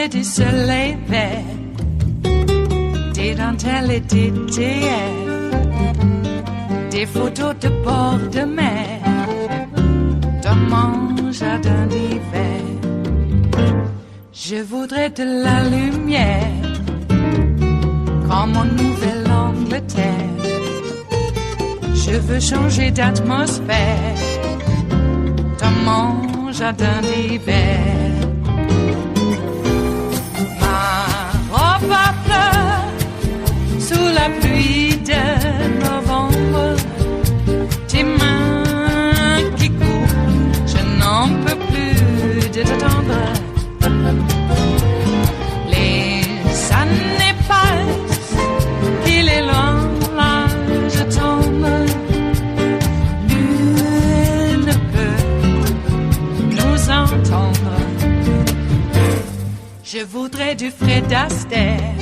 et du soleil vert, des dentelles et des théâtres, des photos de bord de mer, dans mon jardin d'hiver. Je voudrais de la lumière, comme en Nouvelle-Angleterre. Je veux changer d'atmosphère, dans mon jardin d'hiver. Ma fleur sous la pluie de novembre, tes mains qui courent, je n'en peux plus de t'attendre. Les années passent, il est loin, là je tombe. Nul ne peut nous entendre. Je voudrais du Fred Astaire,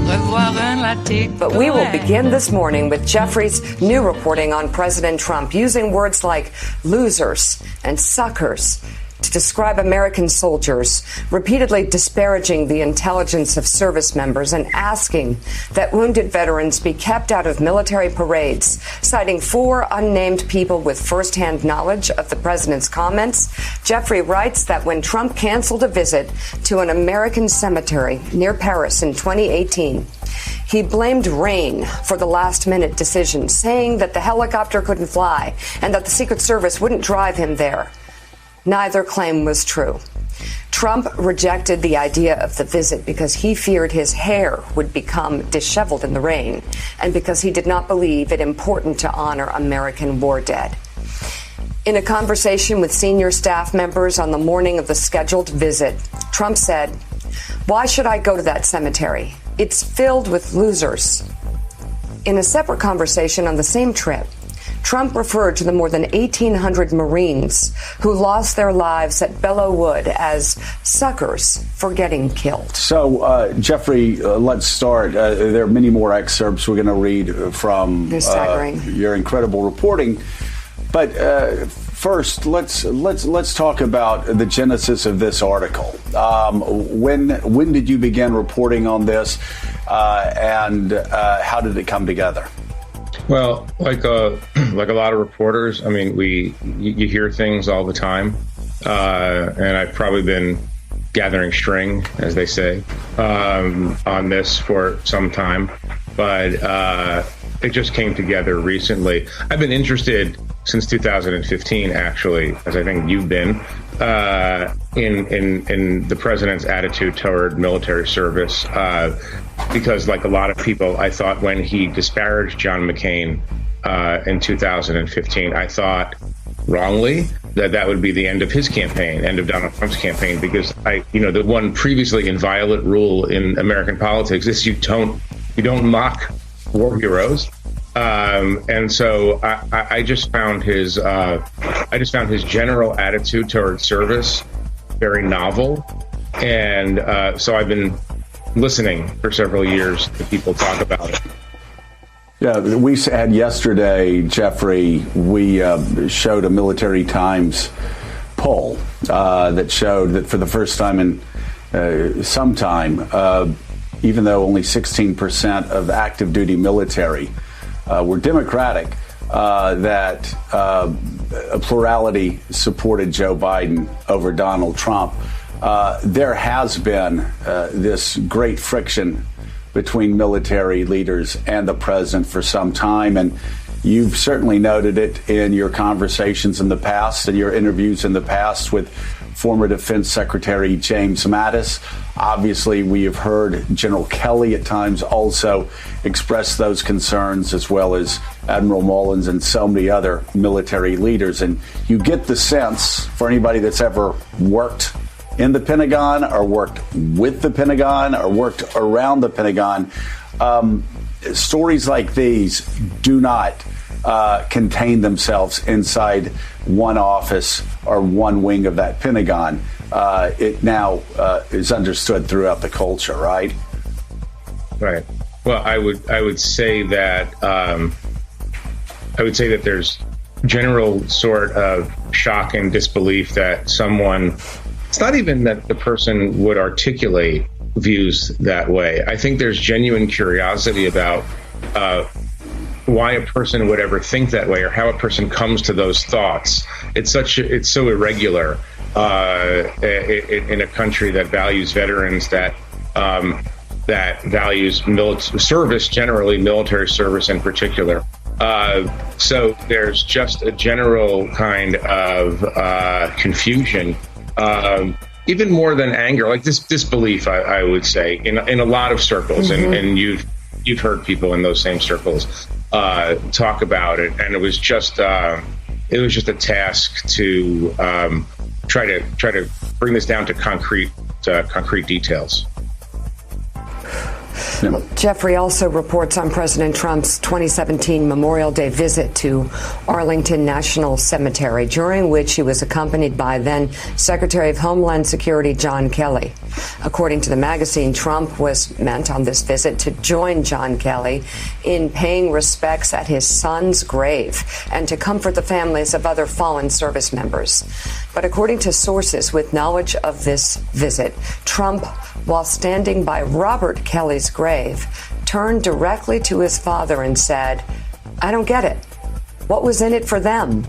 revoir un latte. But we will begin this morning with Jeffrey's new reporting on President Trump, using words like losers and suckers to describe American soldiers, repeatedly disparaging the intelligence of service members and asking that wounded veterans be kept out of military parades, citing 4 unnamed people with firsthand knowledge of the president's comments. Jeffrey writes that when Trump canceled a visit to an American cemetery near Paris in 2018, he blamed rain for the last-minute decision, saying that the helicopter couldn't fly and that the Secret Service wouldn't drive him there. Neither claim was true. Trump rejected the idea of the visit because he feared his hair would become disheveled in the rain and because he did not believe it important to honor American war dead. In a conversation with senior staff members on the morning of the scheduled visit, Trump said, "Why should I go to that cemetery? It's filled with losers." In a separate conversation on the same trip, Trump referred to the more than 1,800 Marines who lost their lives at Belleau Wood as suckers for getting killed. So, Jeffrey, let's start. There are many more excerpts we're going to read from your incredible reporting. But first, let's talk about the genesis of this article. When did you begin reporting on this, and how did it come together? Well, like a lot of reporters, I mean, you hear things all the time, and I've probably been gathering string, as they say, on this for some time, but it just came together recently. I've been interested since 2015, actually, as I think you've been, in the president's attitude toward military service. Because like a lot of people, I thought when he disparaged John McCain in 2015, I thought wrongly that would be the end of his campaign, end of Donald Trump's campaign, because the one previously inviolate rule in American politics is you don't mock war heroes. And so I just found his general attitude toward service very novel. And so I've been listening for several years to people talk about it. Yeah, we had yesterday, Jeffrey, we showed a Military Times poll that showed that for the first time in some time, even though only 16% of active duty military were Democratic, that a plurality supported Joe Biden over Donald Trump. There has been this great friction between military leaders and the president for some time, and you've certainly noted it in your conversations in the past and your interviews in the past with former Defense Secretary James Mattis. Obviously, we have heard General Kelly at times also express those concerns, as well as Admiral Mullins and so many other military leaders. And you get the sense, for anybody that's ever worked in the Pentagon or worked with the Pentagon or worked around the Pentagon, stories like these do not contain themselves inside one office or one wing of that Pentagon. It now is understood throughout the culture, right? Right. Well, I would say that there's general sort of shock and disbelief that someone it's not even that the person would articulate views that way. I think there's genuine curiosity about why a person would ever think that way or how a person comes to those thoughts. It's so irregular in a country that values veterans, that values service generally, military service in particular. So there's just a general kind of confusion, even more than anger, like this disbelief, I would say, in a lot of circles, and you've heard people in those same circles talk about it, and it was just a task to try to bring this down to concrete details. Jeffrey also reports on President Trump's 2017 Memorial Day visit to Arlington National Cemetery, during which he was accompanied by then Secretary of Homeland Security John Kelly. According to the magazine, Trump was meant on this visit to join John Kelly in paying respects at his son's grave and to comfort the families of other fallen service members. But according to sources with knowledge of this visit, Trump, while standing by Robert Kelly's grave, turned directly to his father and said, "I don't get it. What was in it for them?"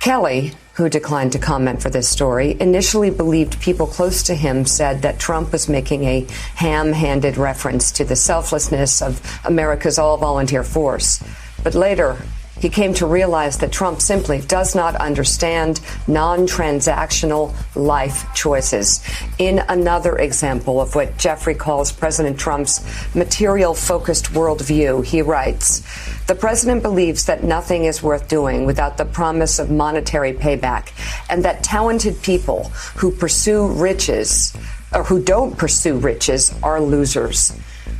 Kelly, who declined to comment for this story, initially believed people close to him said that Trump was making a ham-handed reference to the selflessness of America's all-volunteer force. But later, he came to realize that Trump simply does not understand non-transactional life choices. In another example of what Jeffrey calls President Trump's material-focused worldview, he writes, "The president believes that nothing is worth doing without the promise of monetary payback, and that talented people who pursue riches, or who don't pursue riches, are losers."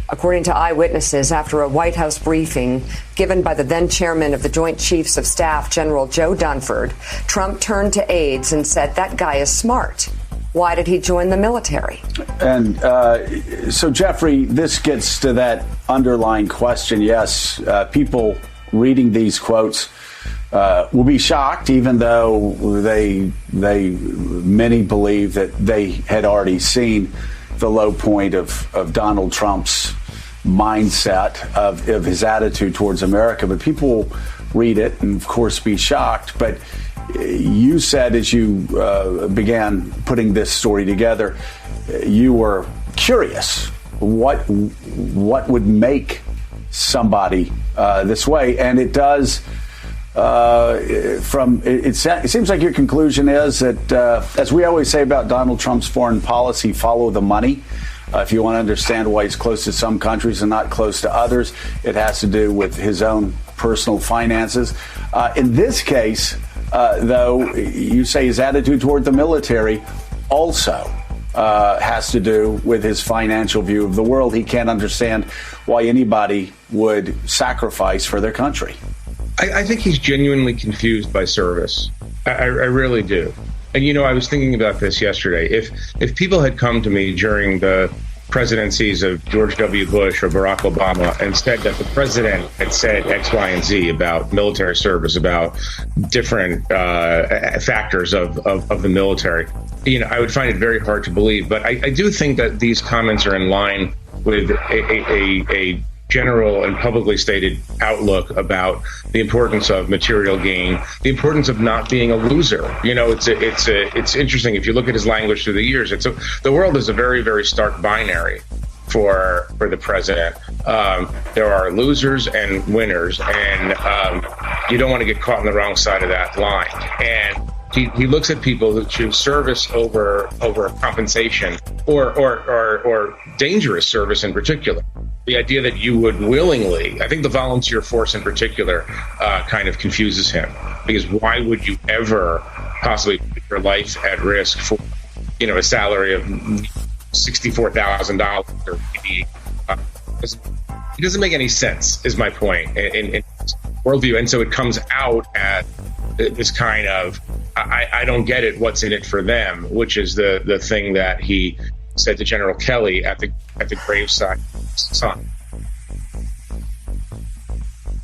According to eyewitnesses, after a White House briefing given by the then chairman of the Joint Chiefs of Staff, General Joe Dunford, Trump turned to aides and said, "That guy is smart. Why did he join the military?" And so, Jeffrey, this gets to that underlying question. Yes, people reading these quotes will be shocked, even though many believe that they had already seen the low point of Donald Trump's mindset, of his attitude towards America. But people will read it and, of course, be shocked. But you said, as you began putting this story together, you were curious what would make somebody this way. And it does. It seems like your conclusion is that, as we always say about Donald Trump's foreign policy, follow the money. If you want to understand why he's close to some countries and not close to others, it has to do with his own personal finances. In this case, though, you say his attitude toward the military also has to do with his financial view of the world. He can't understand why anybody would sacrifice for their country. I think he's genuinely confused by service. I really do. And, I was thinking about this yesterday. If people had come to me during the presidencies of George W. Bush or Barack Obama and said that the president had said X, Y, and Z about military service, about different factors of the military, I would find it very hard to believe. But I do think that these comments are in line with a general and publicly stated outlook about the importance of material gain, the importance of not being a loser. It's interesting if you look at his language through the years. The world is a very, very stark binary for the president. There are losers and winners, and you don't want to get caught on the wrong side of that line. And he looks at people who choose service over compensation or dangerous service in particular. The idea that you would willingly, I think the volunteer force in particular, kind of confuses him, because why would you ever possibly put your life at risk for, a salary of $64,000 or maybe? It doesn't make any sense, is my point in worldview, and so it comes out as this kind of I don't get it. What's in it for them? Which is the thing that he said to General Kelly at the graveside of his son.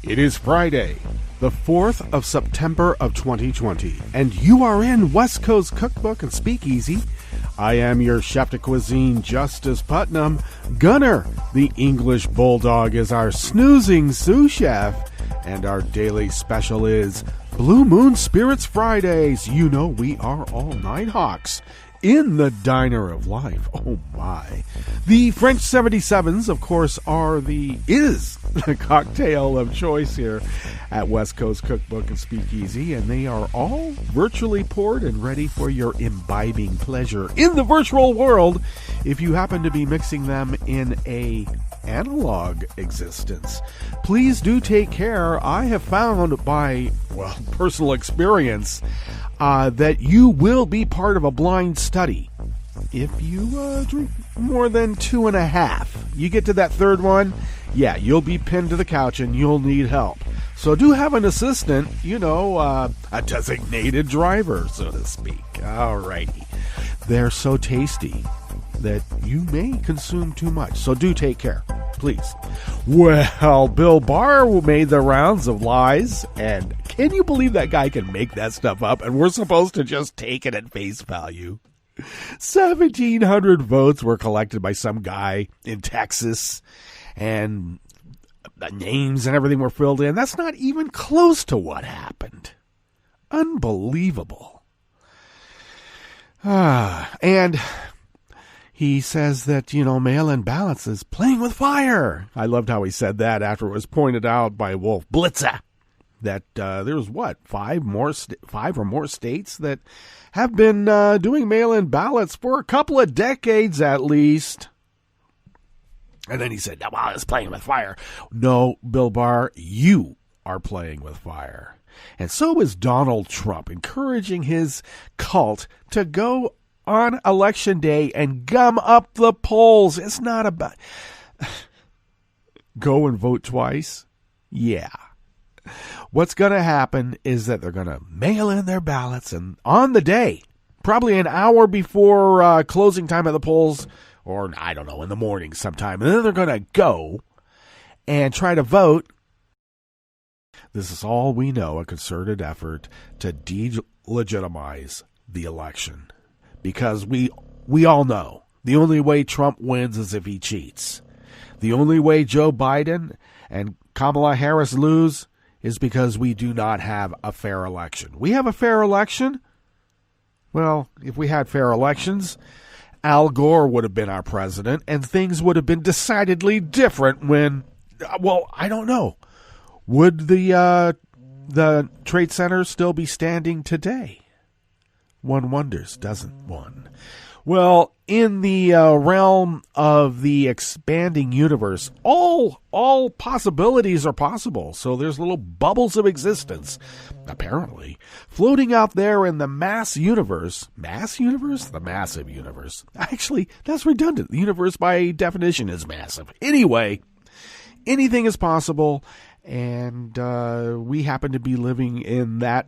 It is Friday, the 4th of September of 2020, and you are in West Coast Cookbook and Speakeasy. I am your chef de cuisine, Justice Putnam. Gunner, the English Bulldog, is our snoozing sous chef, and our daily special is Blue Moon Spirits Fridays. You know we are all night hawks in the diner of life. Oh my. The French 77s, of course, is the cocktail of choice here at West Coast Cookbook and Speakeasy, and they are all virtually poured and ready for your imbibing pleasure in the virtual world if you happen to be mixing them in a analog existence. Please do take care. I have found by, personal experience that you will be part of a blind study if you drink more than 2.5. You get to that third one, you'll be pinned to the couch and you'll need help. So do have an assistant, a designated driver, so to speak. Alrighty. They're so tasty that you may consume too much, so do take care, please. Well, Bill Barr made the rounds of lies, and can you believe that guy can make that stuff up, and we're supposed to just take it at face value? 1,700 votes were collected by some guy in Texas, and the names and everything were filled in. That's not even close to what happened. Unbelievable. And he says that, mail-in ballots is playing with fire. I loved how he said that after it was pointed out by Wolf Blitzer that there's, 5 or more states that have been doing mail-in ballots for a couple of decades at least. And then he said, it's playing with fire. No, Bill Barr, you are playing with fire. And so is Donald Trump, encouraging his cult to go on election day and gum up the polls. It's not about go and vote twice. Yeah. What's going to happen is that they're going to mail in their ballots, and on the day, probably an hour before closing time of the polls, or I don't know, in the morning sometime, and then they're going to go and try to vote. This is all we know, a concerted effort to delegitimize the election. Because we all know the only way Trump wins is if he cheats. The only way Joe Biden and Kamala Harris lose is because we do not have a fair election. We have a fair election? Well, if we had fair elections, Al Gore would have been our president, and things would have been decidedly different when, I don't know. Would the Trade Center still be standing today? One wonders, doesn't one? Well, in the realm of the expanding universe, all possibilities are possible. So there's little bubbles of existence, apparently, floating out there in the mass universe. Mass universe? The massive universe. Actually, that's redundant. The universe, by definition, is massive. Anyway, anything is possible, and we happen to be living in that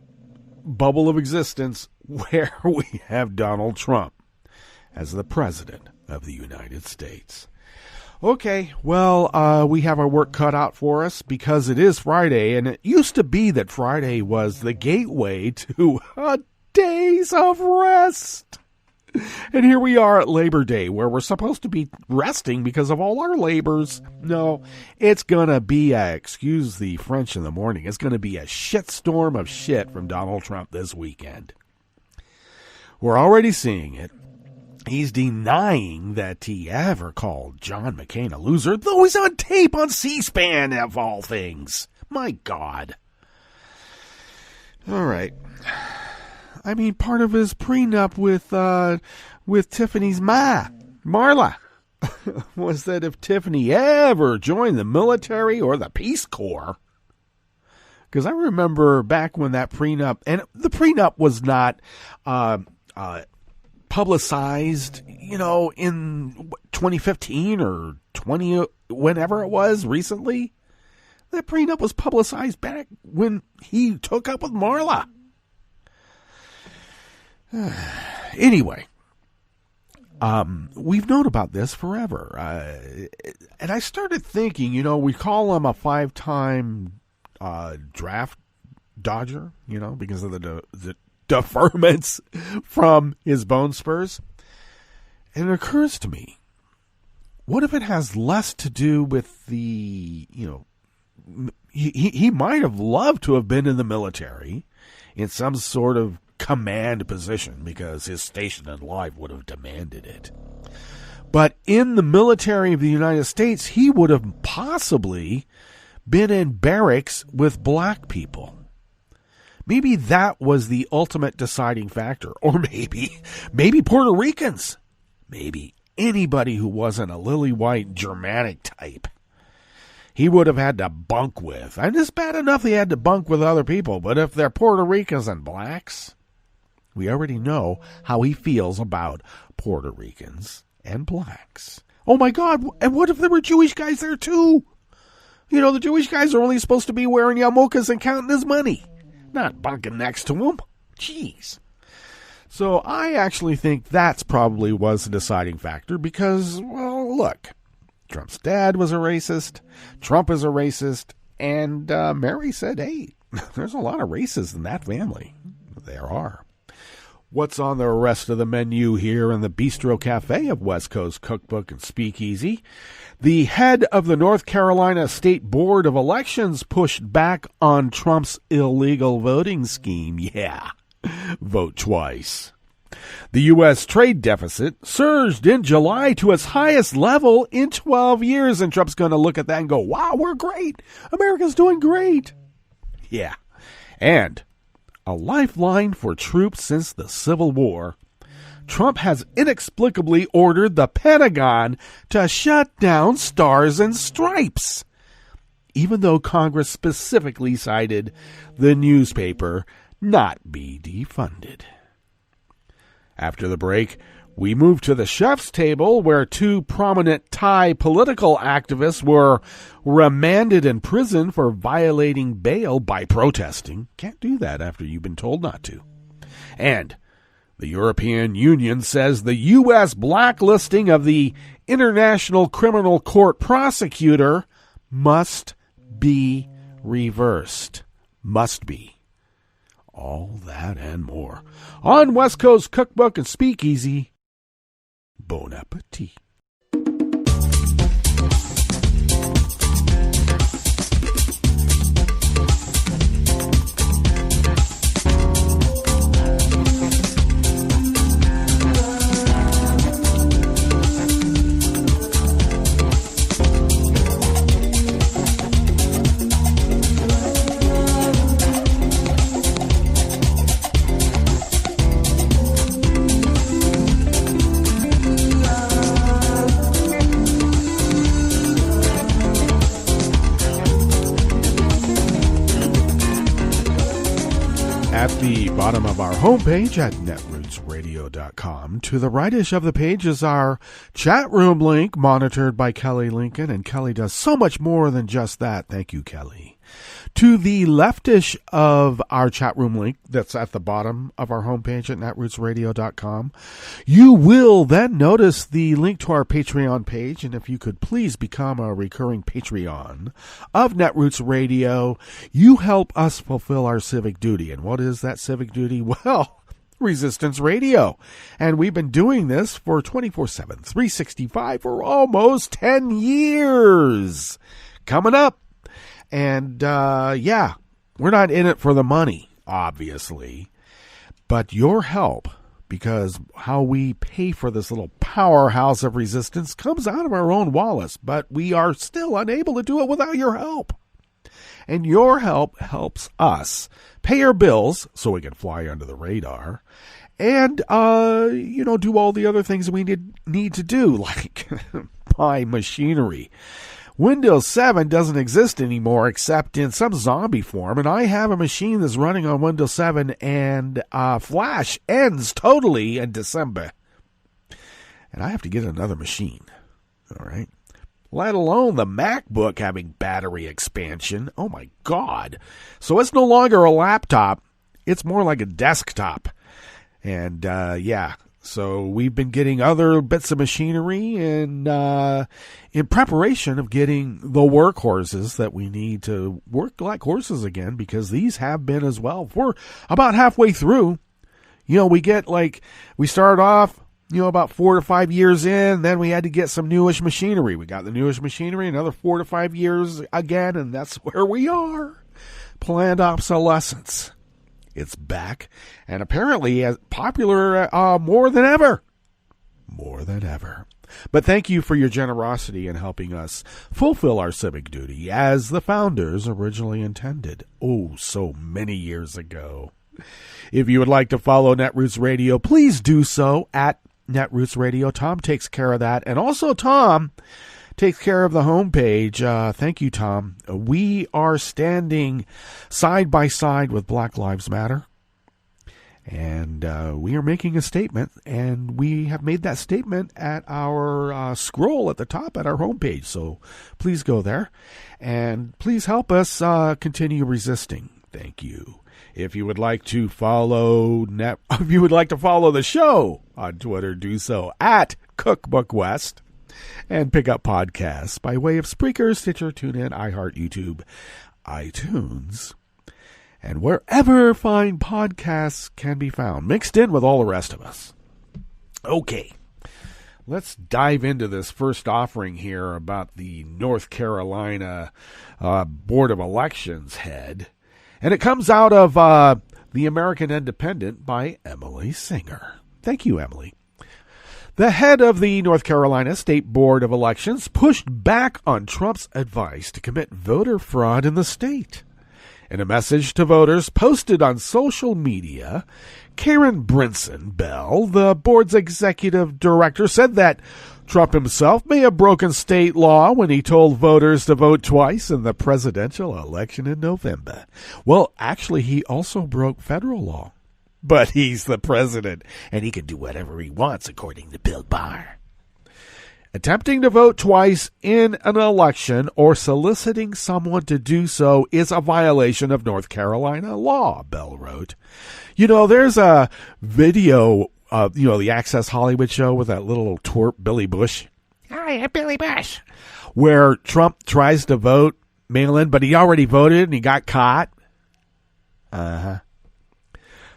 bubble of existence where we have Donald Trump as the President of the United States. Okay, well, we have our work cut out for us because it is Friday, and it used to be that Friday was the gateway to days of rest. And here we are at Labor Day, where we're supposed to be resting because of all our labors. No, it's going to be excuse the French in the morning, it's going to be a shitstorm of shit from Donald Trump this weekend. We're already seeing it. He's denying that he ever called John McCain a loser, though he's on tape on C-SPAN, of all things. My God. All right. I mean, part of his prenup with Tiffany's ma, Marla, was that if Tiffany ever joined the military or the Peace Corps, because I remember back when that prenup, and the prenup was not publicized, in 2015 or 20, whenever it was, recently. That prenup was publicized back when he took up with Marla. Anyway, we've known about this forever. And I started thinking, we call him a 5-time draft dodger, because of the deferments from his bone spurs. And it occurs to me, what if it has less to do with the, he might have loved to have been in the military in some sort of command position because his station in life would have demanded it. But in the military of the United States, he would have possibly been in barracks with black people. Maybe that was the ultimate deciding factor. Or maybe Puerto Ricans. Maybe anybody who wasn't a lily-white Germanic type. He would have had to bunk with. And it's bad enough he had to bunk with other people, but if they're Puerto Ricans and blacks, we already know how he feels about Puerto Ricans and blacks. Oh my God, and what if there were Jewish guys there too? The Jewish guys are only supposed to be wearing yarmulkes and counting his money, not bunking next to him. Jeez. So I actually think that's probably was the deciding factor because, well, look, Trump's dad was a racist, Trump is a racist, and Mary said, hey, there's a lot of racists in that family. There are. What's on the rest of the menu here in the Bistro Cafe of West Coast Cookbook and Speakeasy? The head of the North Carolina State Board of Elections pushed back on Trump's illegal voting scheme. Yeah, vote twice. The U.S. trade deficit surged in July to its highest level in 12 years, and Trump's going to look at that and go, wow, we're great. America's doing great. Yeah, and a lifeline for troops since the Civil War. Trump has inexplicably ordered the Pentagon to shut down Stars and Stripes, even though Congress specifically cited the newspaper not be defunded. After the break, we move to the chef's table where two prominent Thai political activists were remanded in prison for violating bail by protesting. Can't do that after you've been told not to. And the European Union says the U.S. blacklisting of the International Criminal Court prosecutor must be reversed. Must be. All that and more on West Coast Cookbook and Speakeasy. Bon appetit. At the bottom of our homepage at netrootsradio.com, to the rightish of the page is our chat room link monitored by Kelly Lincoln, and Kelly does so much more than just that. Thank you, Kelly. To the leftish of our chat room link that's at the bottom of our homepage at netrootsradio.com, you will then notice the link to our Patreon page, and if you could please become a recurring Patreon of Netroots Radio, you help us fulfill our civic duty. And what is that civic duty? Well, Resistance Radio. And we've been doing this for 24/7, 365 for almost 10 years. Coming up. And, we're not in it for the money, obviously, but your help, because how we pay for this little powerhouse of resistance comes out of our own wallets, but we are still unable to do it without your help. And your help helps us pay our bills so we can fly under the radar and, do all the other things we need to do, like buy machinery. Windows 7 doesn't exist anymore except in some zombie form, and I have a machine that's running on Windows 7, and Flash ends totally in December. And I have to get another machine, all right? Let alone the MacBook having battery expansion. Oh, my God. So it's no longer a laptop. It's more like a desktop. And, So we've been getting other bits of machinery and in preparation of getting the workhorses that we need to work like horses again, because these have been as well. We're about halfway through. We started off, about 4 to 5 years in, then we had to get some newish machinery. We got the newish machinery, another 4 to 5 years again, and that's where we are. Planned obsolescence. It's back, and apparently as popular more than ever. More than ever. But thank you for your generosity in helping us fulfill our civic duty as the founders originally intended. Oh, so many years ago. If you would like to follow Netroots Radio, please do so at Netroots Radio. Tom takes care of that. And also Tom takes care of the homepage. Thank you, Tom. We are standing side by side with Black Lives Matter. And we are making a statement. And we have made that statement at our scroll at the top at our homepage. So please go there. And please help us continue resisting. Thank you. If you would like to follow the show on Twitter, do so at Cookbook West, and pick up podcasts by way of Spreaker, Stitcher, TuneIn, iHeart, YouTube, iTunes, and wherever fine podcasts can be found, mixed in with all the rest of us. Okay, let's dive into this first offering here about the North Carolina Board of Elections head. And it comes out of the American Independent by Emily Singer. Thank you, Emily. The head of the North Carolina State Board of Elections pushed back on Trump's advice to commit voter fraud in the state. In a message to voters posted on social media, Karen Brinson Bell, the board's executive director, said that Trump himself may have broken state law when he told voters to vote twice in the presidential election in November. Well, actually, he also broke federal law. But he's the president, and he can do whatever he wants, according to Bill Barr. Attempting to vote twice in an election or soliciting someone to do so is a violation of North Carolina law, Bell wrote. There's a video the Access Hollywood show with that little twerp, Billy Bush. Hi, I'm Billy Bush. Where Trump tries to vote mail-in, but he already voted and he got caught.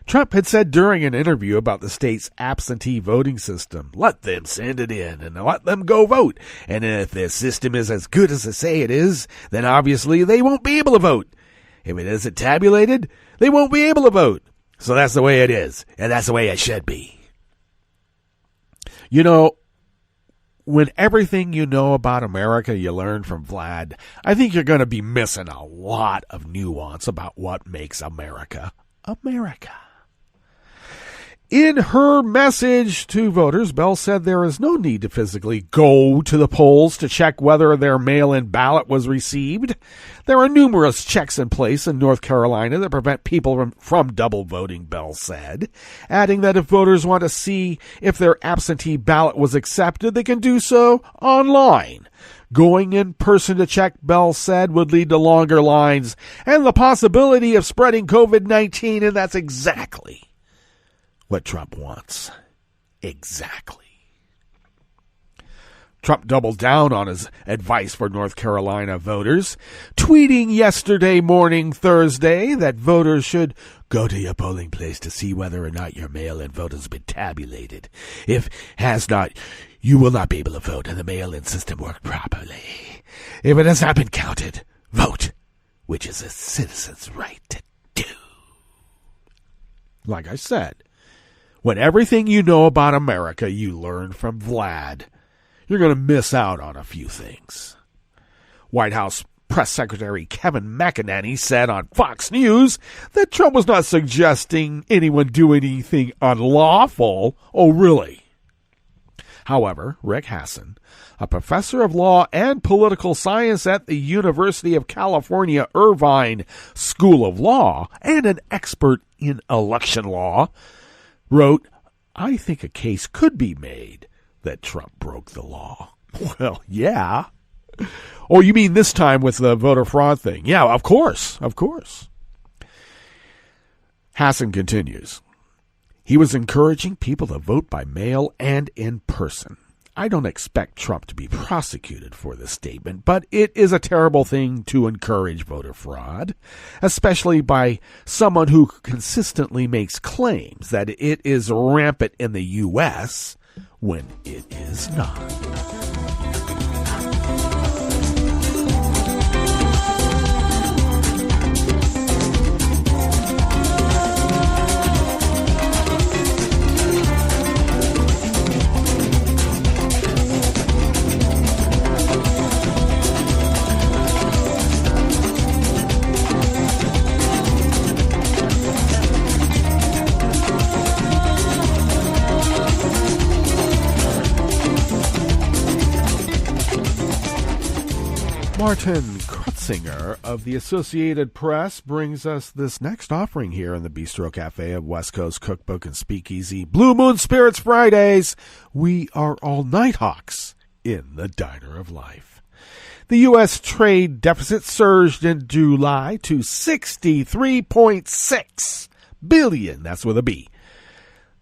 Trump had said during an interview about the state's absentee voting system, let them send it in and let them go vote. And if their system is as good as they say it is, then obviously they won't be able to vote. If it isn't tabulated, they won't be able to vote. So that's the way it is, and that's the way it should be. When everything you know about America you learn from Vlad, I think you're going to be missing a lot of nuance about what makes America, America. In her message to voters, Bell said there is no need to physically go to the polls to check whether their mail-in ballot was received. There are numerous checks in place in North Carolina that prevent people from double voting, Bell said, adding that if voters want to see if their absentee ballot was accepted, they can do so online. Going in person to check, Bell said, would lead to longer lines and the possibility of spreading COVID-19, and that's exactly what Trump wants. Exactly. Trump doubled down on his advice for North Carolina voters, tweeting yesterday morning, Thursday, that voters should go to your polling place to see whether or not your mail-in vote has been tabulated. If has not, you will not be able to vote, and the mail-in system worked properly. If it has not been counted, vote, which is a citizen's right to do. Like I said, when everything you know about America you learn from Vlad, you're going to miss out on a few things. White House Press Secretary Kevin McEnany said on Fox News that Trump was not suggesting anyone do anything unlawful. Oh, really? However, Rick Hasson, a professor of law and political science at the University of California Irvine School of Law and an expert in election law, wrote, I think a case could be made that Trump broke the law. Well, yeah. Oh, you mean this time with the voter fraud thing? Yeah, of course. Hassan continues. He was encouraging people to vote by mail and in person. I don't expect Trump to be prosecuted for this statement, but it is a terrible thing to encourage voter fraud, especially by someone who consistently makes claims that it is rampant in the U.S. when it is not. Martin Krutzinger of the Associated Press brings us this next offering here in the Bistro Cafe of West Coast Cookbook and Speakeasy. Blue Moon Spirits Fridays. We are all Nighthawks in the Diner of Life. The U.S. trade deficit surged in July to $63.6 billion. That's with a B.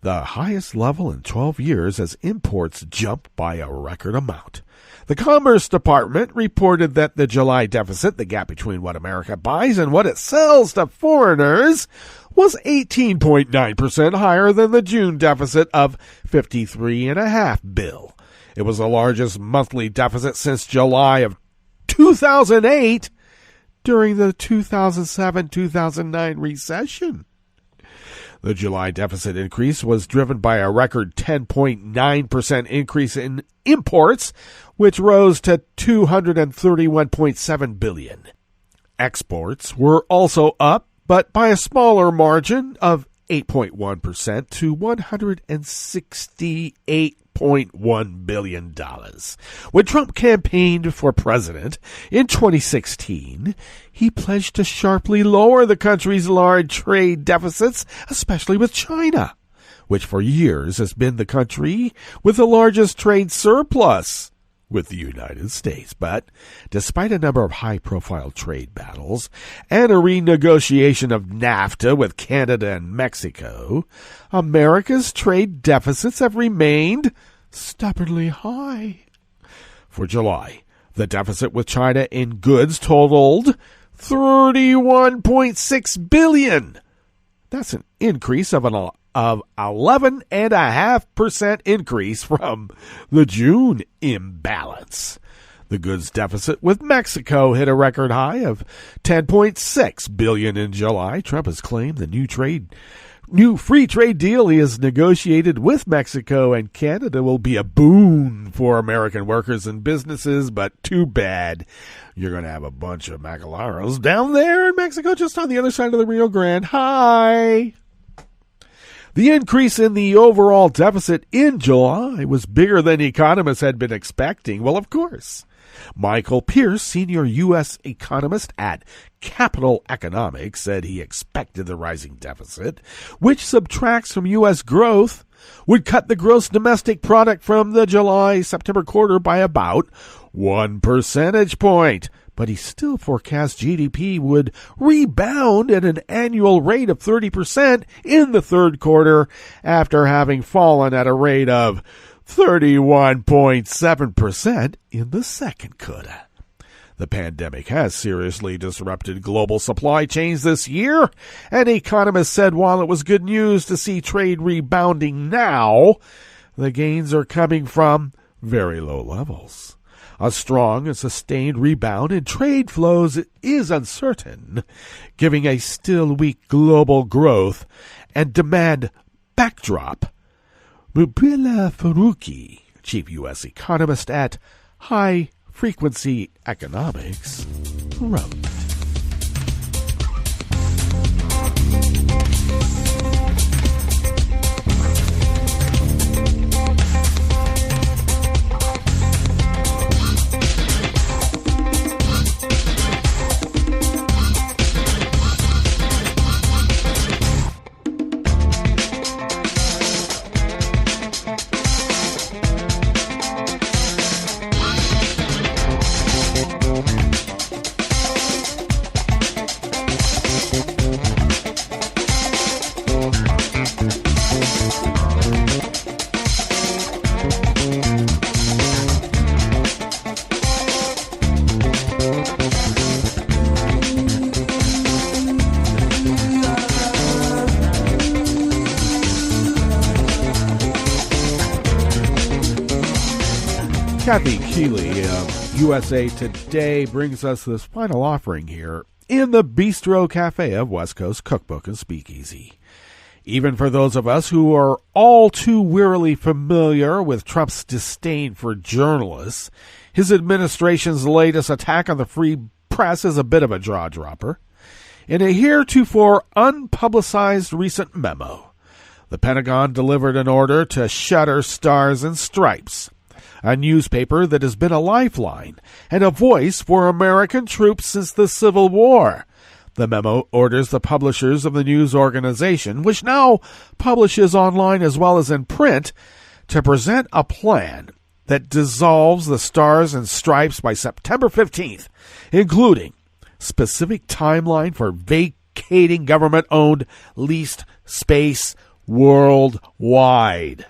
The highest level in 12 years as imports jumped by a record amount. The Commerce Department reported that the July deficit, the gap between what America buys and what it sells to foreigners, was 18.9% higher than the June deficit of $53.5 billion. It was the largest monthly deficit since July of 2008 during the 2007-2009 recession. The July deficit increase was driven by a record 10.9% increase in imports, which rose to $231.7 billion. Exports were also up, but by a smaller margin of 8.1% to $168.1 billion. When Trump campaigned for president in 2016, he pledged to sharply lower the country's large trade deficits, especially with China, which for years has been the country with the largest trade surplus with the United States. But despite a number of high-profile trade battles and a renegotiation of NAFTA with Canada and Mexico, America's trade deficits have remained stubbornly high. For July, the deficit with China in goods totaled $31.6 billion. That's an increase of 11.5% increase from the June imbalance. The goods deficit with Mexico hit a record high of $10.6 billion in July. Trump has claimed the new free trade deal he has negotiated with Mexico and Canada will be a boon for American workers and businesses, but too bad. You're going to have a bunch of maquilaros down there in Mexico, just on the other side of the Rio Grande. Hi! The increase in the overall deficit in July was bigger than economists had been expecting. Well, of course. Michael Pierce, senior U.S. economist at Capital Economics, said he expected the rising deficit, which subtracts from U.S. growth, would cut the gross domestic product from the July-September quarter by about 1 percentage point. But he still forecast GDP would rebound at an annual rate of 30% in the third quarter after having fallen at a rate of 31.7% in the second quarter. The pandemic has seriously disrupted global supply chains this year, and economists said while it was good news to see trade rebounding now, the gains are coming from very low levels. A strong and sustained rebound in trade flows is uncertain, giving a still weak global growth and demand backdrop. Mubila Faruqi, chief U.S. economist at High Frequency Economics, wrote. Kathy Keeley of USA Today brings us this final offering here in the Bistro Cafe of West Coast Cookbook and Speakeasy. Even for those of us who are all too wearily familiar with Trump's disdain for journalists, his administration's latest attack on the free press is a bit of a jaw-dropper. In a heretofore unpublicized recent memo, the Pentagon delivered an order to shutter Stars and Stripes, a newspaper that has been a lifeline and a voice for American troops since the Civil War. The memo orders the publishers of the news organization, which now publishes online as well as in print, to present a plan that dissolves the Stars and Stripes by September 15th, including specific timeline for vacating government-owned leased space worldwide.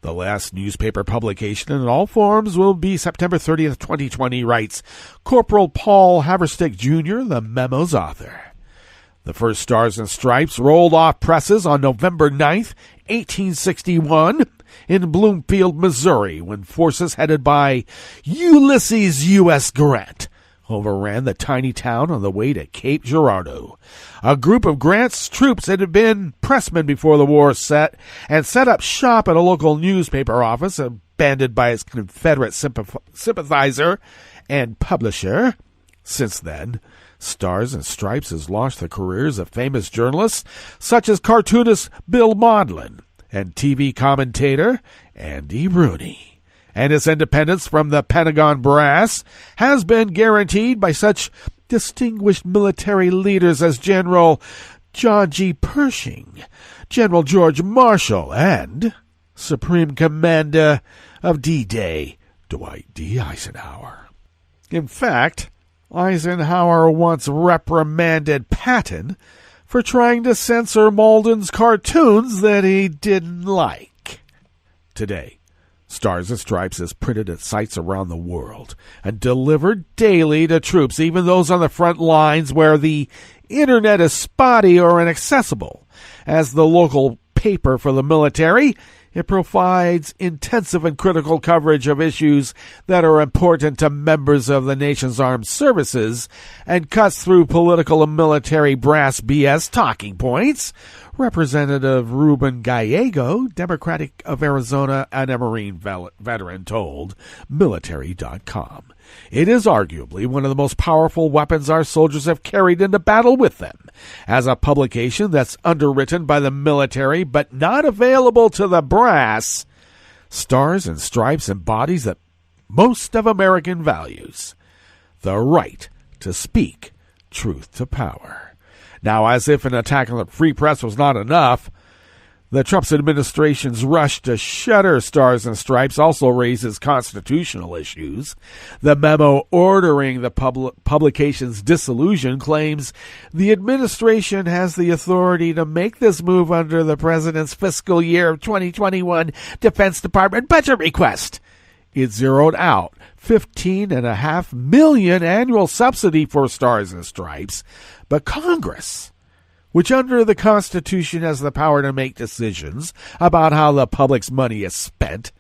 The last newspaper publication in all forms will be September 30th, 2020, writes Corporal Paul Haverstick Jr., the memo's author. The first Stars and Stripes rolled off presses on November 9th, 1861, in Bloomfield, Missouri, when forces headed by Ulysses U.S. Grant overran the tiny town on the way to Cape Girardeau. A group of Grant's troops had been pressmen before the war set up shop at a local newspaper office, abandoned by its Confederate sympathizer and publisher. Since then, Stars and Stripes has launched the careers of famous journalists such as cartoonist Bill Maudlin and TV commentator Andy Rooney. And its independence from the Pentagon brass has been guaranteed by such distinguished military leaders as General John G. Pershing, General George Marshall, and Supreme Commander of D-Day, Dwight D. Eisenhower. In fact, Eisenhower once reprimanded Patton for trying to censor Malden's cartoons that he didn't like. Today, Stars and Stripes is printed at sites around the world and delivered daily to troops, even those on the front lines where the internet is spotty or inaccessible. As the local paper for the military, it provides intensive and critical coverage of issues that are important to members of the nation's armed services and cuts through political and military brass BS talking points. Representative Ruben Gallego, Democratic of Arizona and a Marine veteran, told Military.com. It is arguably one of the most powerful weapons our soldiers have carried into battle with them. As a publication that's underwritten by the military but not available to the brass, Stars and Stripes embodies that most of American values: the right to speak truth to power. Now, as if an attack on the free press was not enough, the Trump administration's rush to shutter Stars and Stripes also raises constitutional issues. The memo ordering the publication's dissolution claims the administration has the authority to make this move under the president's fiscal year of 2021 Defense Department budget request. It zeroed out $15.5 million annual subsidy for Stars and Stripes, but Congress, which under the Constitution has the power to make decisions about how the public's money is spent,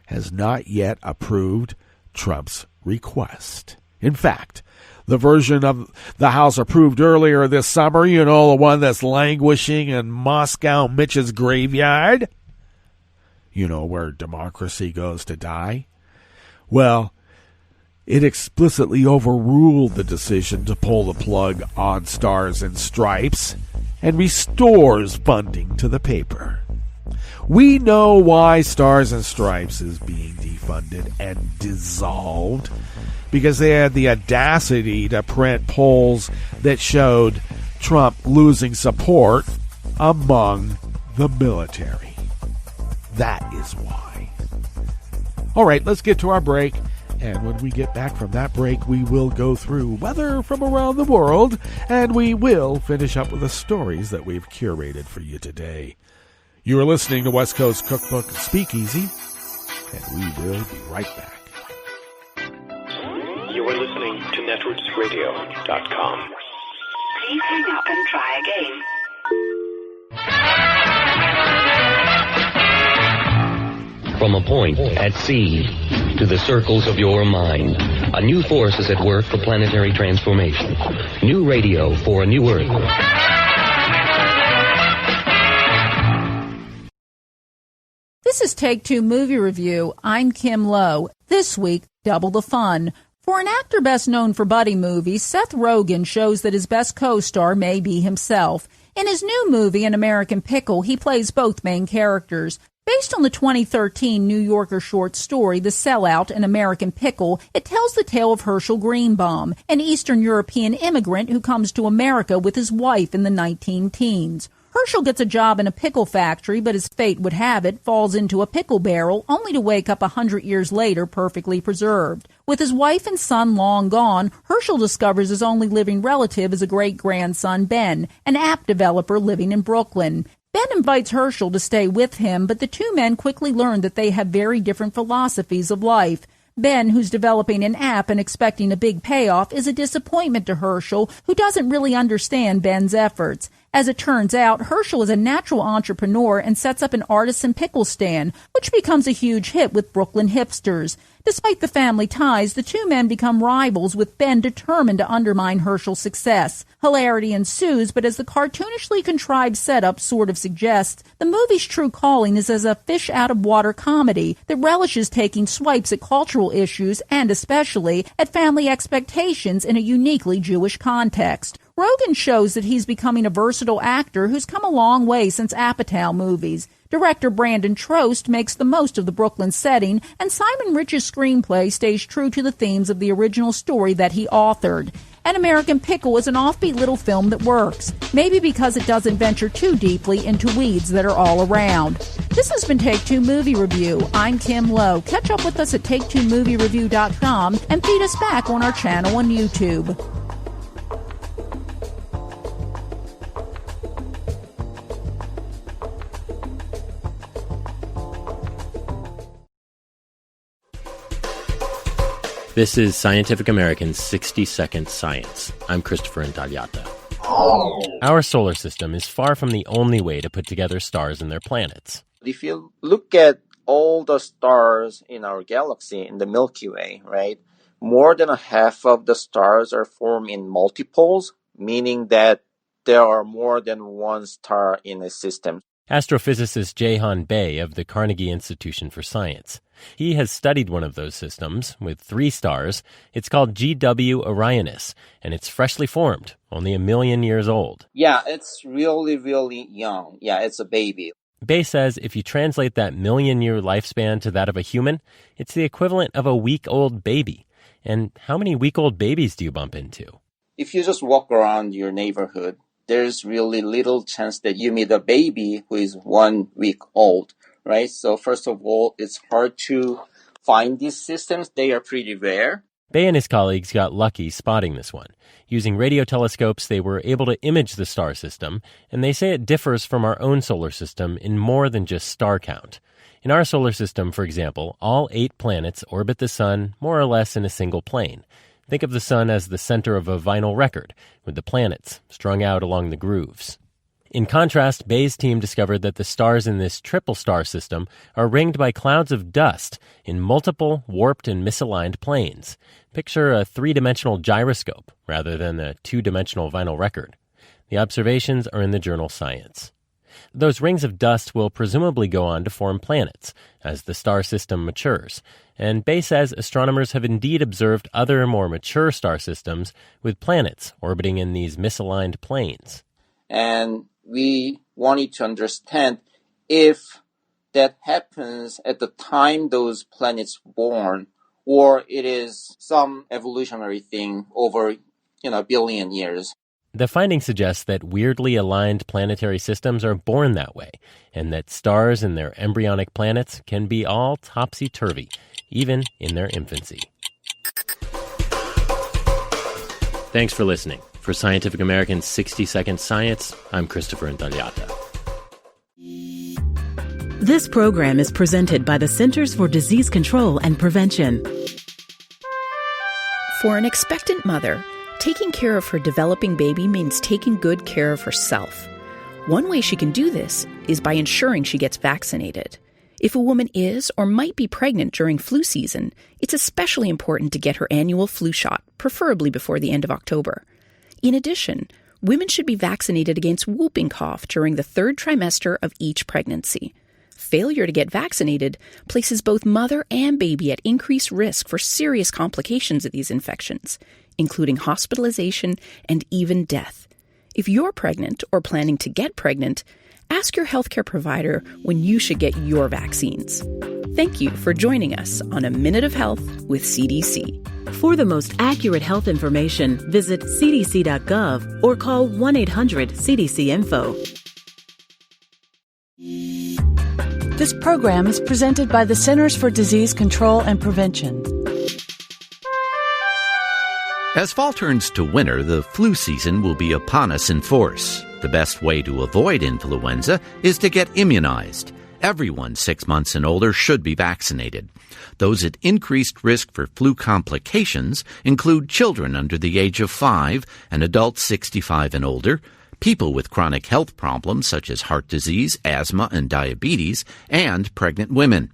has not yet approved Trump's request. In fact, the version of the House approved earlier this summer, the one that's languishing in Moscow Mitch's graveyard, where democracy goes to die, well, it explicitly overruled the decision to pull the plug on Stars and Stripes and restores funding to the paper. We know why Stars and Stripes is being defunded and dissolved, because they had the audacity to print polls that showed Trump losing support among the military. That is why. All right, let's get to our break. And when we get back from that break, we will go through weather from around the world, and we will finish up with the stories that we've curated for you today. You are listening to West Coast Cookbook Speakeasy, and we will be right back. You are listening to netrootsradio.com. Please hang up and try again. From a point at sea, to the circles of your mind. A new force is at work for planetary transformation. New radio for a new Earth. This is Take Two Movie Review. I'm Kim Lowe. This week, double the fun. For an actor best known for buddy movies, Seth Rogen shows that his best co-star may be himself. In his new movie, An American Pickle, he plays both main characters. Based on the 2013 New Yorker short story, The Sellout, An American Pickle, it tells the tale of Herschel Greenbaum, an Eastern European immigrant who comes to America with his wife in the 19-teens. Herschel gets a job in a pickle factory, but as fate would have it, falls into a pickle barrel, only to wake up 100 years later perfectly preserved. With his wife and son long gone, Herschel discovers his only living relative is a great-grandson, Ben, an app developer living in Brooklyn. Ben invites Herschel to stay with him, but the two men quickly learn that they have very different philosophies of life. Ben, who's developing an app and expecting a big payoff, is a disappointment to Herschel, who doesn't really understand Ben's efforts. As it turns out, Herschel is a natural entrepreneur and sets up an artisan pickle stand, which becomes a huge hit with Brooklyn hipsters. Despite the family ties, the two men become rivals, with Ben determined to undermine Herschel's success. Hilarity ensues, but as the cartoonishly contrived setup sort of suggests, the movie's true calling is as a fish-out-of-water comedy that relishes taking swipes at cultural issues and especially at family expectations in a uniquely Jewish context. Rogen shows that he's becoming a versatile actor who's come a long way since Apatow movies. Director Brandon Trost makes the most of the Brooklyn setting, and Simon Rich's screenplay stays true to the themes of the original story that he authored. An American Pickle is an offbeat little film that works, maybe because it doesn't venture too deeply into weeds that are all around. This has been Take Two Movie Review. I'm Kim Lowe. Catch up with us at TakeTwoMovieReview.com and feed us back on our channel on YouTube. This is Scientific American's 60-Second Science. I'm Christopher Intagliata. Our solar system is far from the only way to put together stars and their planets. If you look at all the stars in our galaxy, in the Milky Way, right, more than a half of the stars are formed in multiples, meaning that there are more than one star in a system. Astrophysicist Jehan Bey of the Carnegie Institution for Science. He has studied one of those systems with 3 stars. It's called GW Orionis, and it's freshly formed, only 1 million years old. Yeah, it's really, really young. Yeah, it's a baby. Bey says if you translate that 1 million-year lifespan to that of a human, it's the equivalent of a week-old baby. And how many week-old babies do you bump into? If you just walk around your neighborhood, there's really little chance that you meet a baby who is 1 week old, right? So first of all, it's hard to find these systems. They are pretty rare. Bey and his colleagues got lucky spotting this one. Using radio telescopes, they were able to image the star system, and they say it differs from our own solar system in more than just star count. In our solar system, for example, all 8 planets orbit the sun more or less in a single plane. Think of the sun as the center of a vinyl record, with the planets strung out along the grooves. In contrast, Bey's team discovered that the stars in this triple star system are ringed by clouds of dust in multiple warped and misaligned planes. Picture a 3-dimensional gyroscope rather than a 2-dimensional vinyl record. The observations are in the journal Science. Those rings of dust will presumably go on to form planets as the star system matures. And Bey says astronomers have indeed observed other more mature star systems with planets orbiting in these misaligned planes. And we wanted to understand if that happens at the time those planets born, or it is some evolutionary thing over, 1 billion years. The finding suggests that weirdly aligned planetary systems are born that way, and that stars and their embryonic planets can be all topsy-turvy, even in their infancy. Thanks for listening. For Scientific American's 60-Second Science, I'm Christopher Intagliata. This program is presented by the Centers for Disease Control and Prevention. For an expectant mother, taking care of her developing baby means taking good care of herself. One way she can do this is by ensuring she gets vaccinated. If a woman is or might be pregnant during flu season, it's especially important to get her annual flu shot, preferably before the end of October. In addition, women should be vaccinated against whooping cough during the 3rd trimester of each pregnancy. Failure to get vaccinated places both mother and baby at increased risk for serious complications of these infections, including hospitalization and even death. If you're pregnant or planning to get pregnant, ask your healthcare provider when you should get your vaccines. Thank you for joining us on A Minute of Health with CDC. For the most accurate health information, visit cdc.gov or call 1-800-CDC-INFO. This program is presented by the Centers for Disease Control and Prevention. As fall turns to winter, the flu season will be upon us in force. The best way to avoid influenza is to get immunized. Everyone 6 months and older should be vaccinated. Those at increased risk for flu complications include children under the age of 5 and adults 65 and older, people with chronic health problems such as heart disease, asthma, and diabetes, and pregnant women.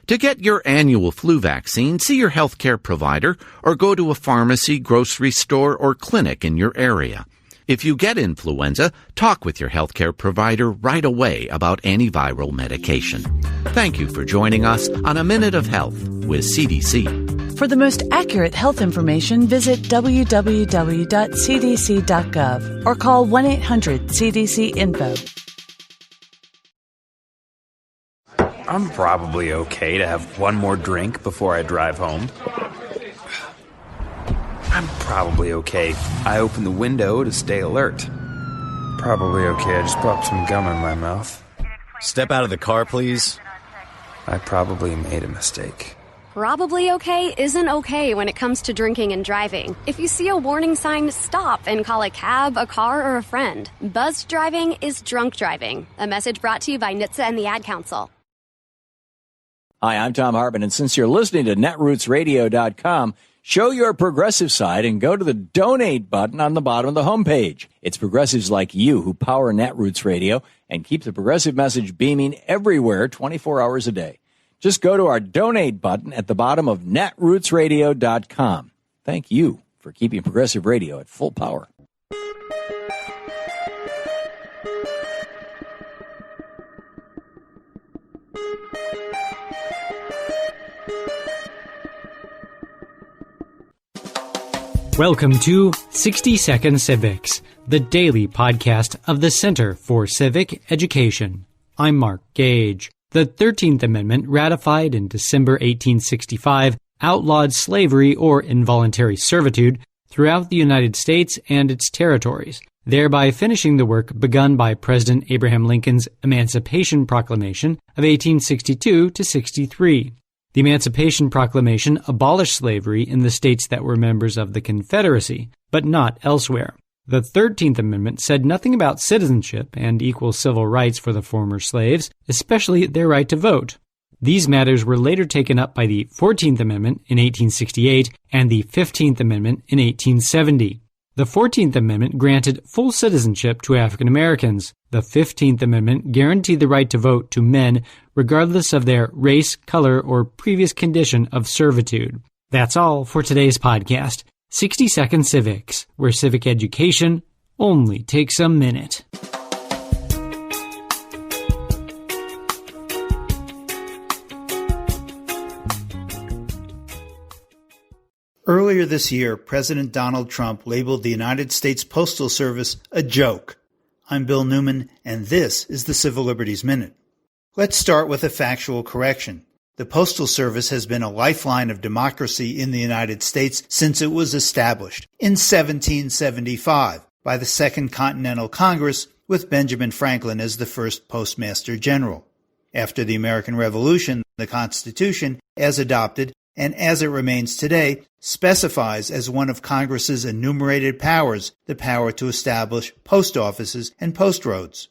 To get your annual flu vaccine, see your healthcare provider or go to a pharmacy, grocery store, or clinic in your area. If you get influenza, talk with your healthcare provider right away about antiviral medication. Thank you for joining us on A Minute of Health with CDC. For the most accurate health information, visit www.cdc.gov or call 1-800-CDC-INFO. I'm probably okay to have one more drink before I drive home. I'm probably okay. I open the window to stay alert. Probably okay. I just popped some gum in my mouth. Step out of the car, please. I probably made a mistake. Probably okay isn't okay when it comes to drinking and driving. If you see a warning sign, stop and call a cab, a car, or a friend. Buzzed driving is drunk driving. A message brought to you by NHTSA and the Ad Council. Hi, I'm Tom Hartman, and since you're listening to netrootsradio.com, show your progressive side and go to the donate button on the bottom of the homepage. It's progressives like you who power Netroots Radio and keep the progressive message beaming everywhere 24 hours a day. Just go to our donate button at the bottom of netrootsradio.com. Thank you for keeping progressive radio at full power. Welcome to 60 Second Civics, the daily podcast of the Center for Civic Education. I'm Mark Gage. The 13th Amendment, ratified in December 1865, outlawed slavery or involuntary servitude throughout the United States and its territories, thereby finishing the work begun by President Abraham Lincoln's Emancipation Proclamation of 1862-63. The Emancipation Proclamation abolished slavery in the states that were members of the Confederacy, but not elsewhere. The 13th Amendment said nothing about citizenship and equal civil rights for the former slaves, especially their right to vote. These matters were later taken up by the 14th Amendment in 1868 and the 15th Amendment in 1870. The 14th Amendment granted full citizenship to African Americans. The 15th Amendment guaranteed the right to vote to men regardless of their race, color, or previous condition of servitude. That's all for today's podcast, 60 Second Civics, where civic education only takes a minute. Earlier this year, President Donald Trump labeled the United States Postal Service a joke. I'm Bill Newman, and this is the Civil Liberties Minute. Let's start with a factual correction. The Postal Service has been a lifeline of democracy in the United States since it was established in 1775 by the Second Continental Congress with Benjamin Franklin as the first Postmaster General. After the American Revolution, the Constitution, as adopted and as it remains today, specifies as one of Congress's enumerated powers the power to establish post offices and post roads.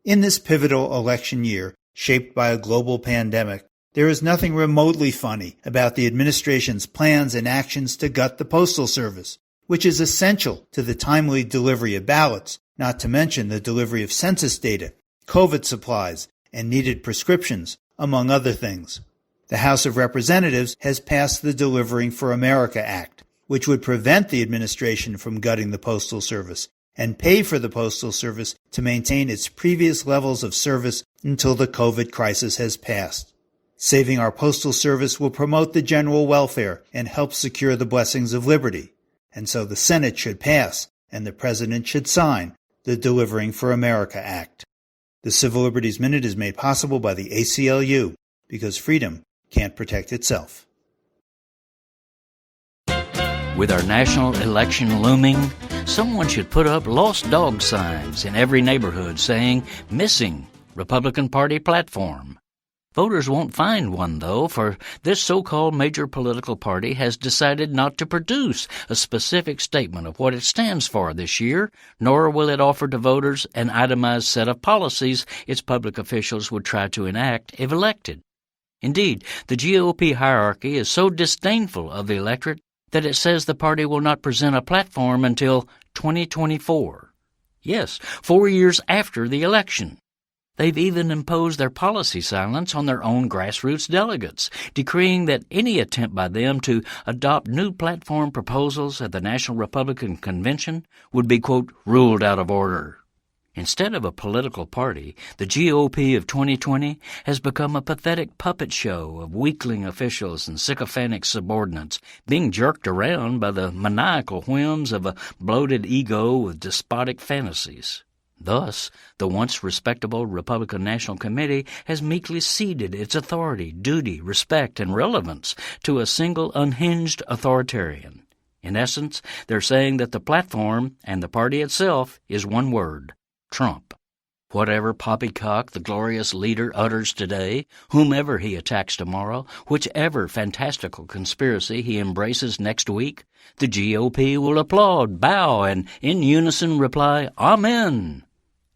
In this pivotal election year, shaped by a global pandemic, there is nothing remotely funny about the administration's plans and actions to gut the Postal Service, which is essential to the timely delivery of ballots, not to mention the delivery of census data, COVID supplies, and needed prescriptions, among other things. The House of Representatives has passed the Delivering for America Act, which would prevent the administration from gutting the Postal Service and pay for the Postal Service to maintain its previous levels of service until the COVID crisis has passed. Saving our Postal Service will promote the general welfare and help secure the blessings of liberty. And so the Senate should pass, and the President should sign, the Delivering for America Act. The Civil Liberties Minute is made possible by the ACLU, because freedom can't protect itself. With our national election looming, someone should put up lost dog signs in every neighborhood saying, "Missing Republican Party platform." Voters won't find one, though, for this so-called major political party has decided not to produce a specific statement of what it stands for this year, nor will it offer to voters an itemized set of policies its public officials would try to enact if elected. Indeed, the GOP hierarchy is so disdainful of the electorate that it says the party will not present a platform until 2024. Yes, 4 years after the election. They've even imposed their policy silence on their own grassroots delegates, decreeing that any attempt by them to adopt new platform proposals at the National Republican Convention would be, quote, ruled out of order. Instead of a political party, the GOP of 2020 has become a pathetic puppet show of weakling officials and sycophantic subordinates being jerked around by the maniacal whims of a bloated ego with despotic fantasies. Thus, the once respectable Republican National Committee has meekly ceded its authority, duty, respect, and relevance to a single unhinged authoritarian. In essence, they're saying that the platform and the party itself is one word: Trump. Whatever poppycock the glorious leader utters today, whomever he attacks tomorrow, whichever fantastical conspiracy he embraces next week, the GOP will applaud, bow, and in unison reply, Amen.